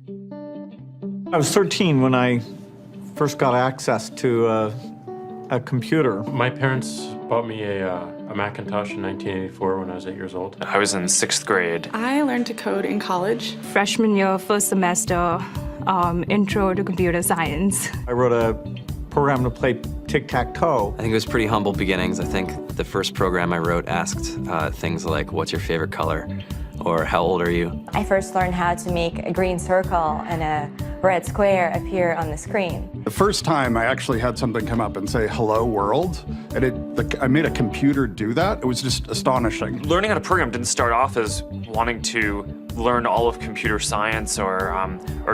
I was 13 when I first got access to a computer. My parents bought me a Macintosh in 1984 when I was 8 years old. I was in 6th grade. I learned to code in college. Freshman year, first semester, intro to computer science. I wrote a program to play tic-tac-toe. I think it was pretty humble beginnings. I think the first program I wrote asked things like, what's your favorite color? Or how old are you? I first learned how to make a green circle and a red square appear on the screen. The first time I actually had something come up and say, hello world, and I made a computer do that. It was just astonishing. Learning how to program didn't start off as wanting to learn all of computer science or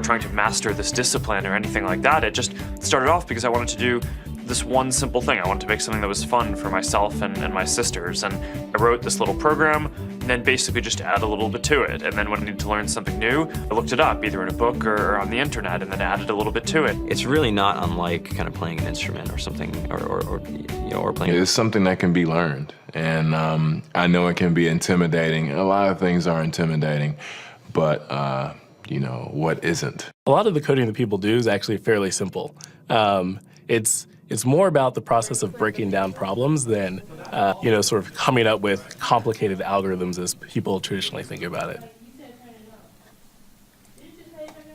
trying to master this discipline or anything like that. It just started off because I wanted to do this one simple thing. I wanted to make something that was fun for myself and my sisters. And I wrote this little program and then basically just add a little bit to it. And then when I needed to learn something new, I looked it up either in a book or on the internet and then added a little bit to it. It's really not unlike kind of playing an instrument or something, or playing. It's something that can be learned. And I know it can be intimidating. A lot of things are intimidating, but what isn't? A lot of the coding that people do is actually fairly simple. It's more about the process of breaking down problems than, sort of coming up with complicated algorithms as people traditionally think about it.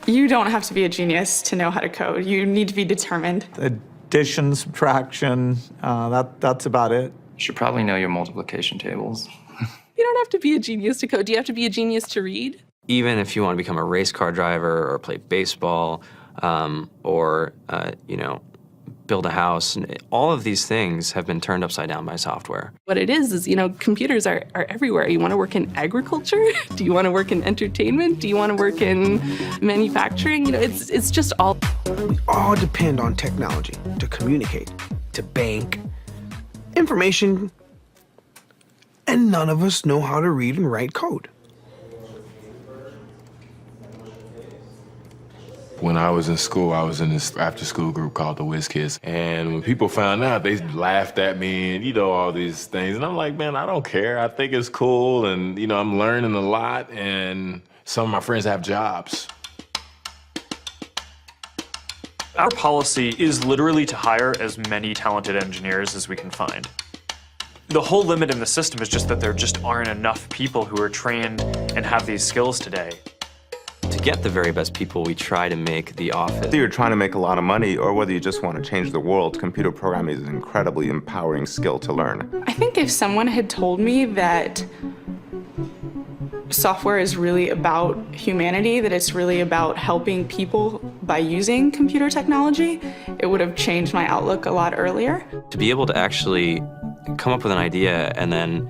You don't have to be a genius to know how to code. You need to be determined. Addition, subtraction, that's about it. You should probably know your multiplication tables. You don't have to be a genius to code. Do you have to be a genius to read? Even if you want to become a race car driver or play baseball or build a house, and all of these things have been turned upside down by software. What it is, computers are everywhere. You want to work in agriculture? Do you want to work in entertainment? Do you want to work in manufacturing? It's just all. We all depend on technology to communicate, to bank, information, and none of us know how to read and write code. When I was in school, I was in this after-school group called the Whiz Kids. And when people found out, they laughed at me and, all these things. And I'm like, man, I don't care. I think it's cool. And, I'm learning a lot. And some of my friends have jobs. Our policy is literally to hire as many talented engineers as we can find. The whole limit in the system is just that there just aren't enough people who are trained and have these skills today. To get the very best people, we try to make the office. Whether you're trying to make a lot of money or whether you just want to change the world, computer programming is an incredibly empowering skill to learn. I think if someone had told me that software is really about humanity, that it's really about helping people by using computer technology, it would have changed my outlook a lot earlier. To be able to actually come up with an idea and then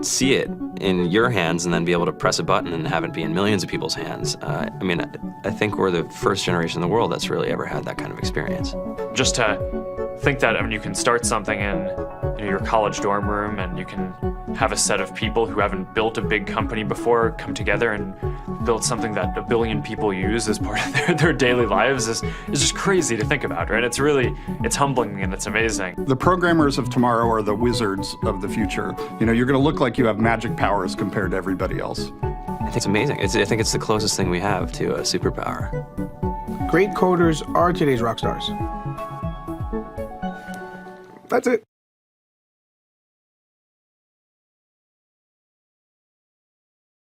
see it in your hands and then be able to press a button and have it be in millions of people's hands. I think we're the first generation in the world that's really ever had that kind of experience. Just to think that you can start something in your college dorm room and you can have a set of people who haven't built a big company before come together and build something that 1 billion people use as part of their daily lives is just crazy to think about, right? It's humbling and it's amazing. The programmers of tomorrow are the wizards of the future. You're going to look like you have magic powers compared to everybody else. I think it's amazing. I think it's the closest thing we have to a superpower. Great coders are today's rock stars. That's it.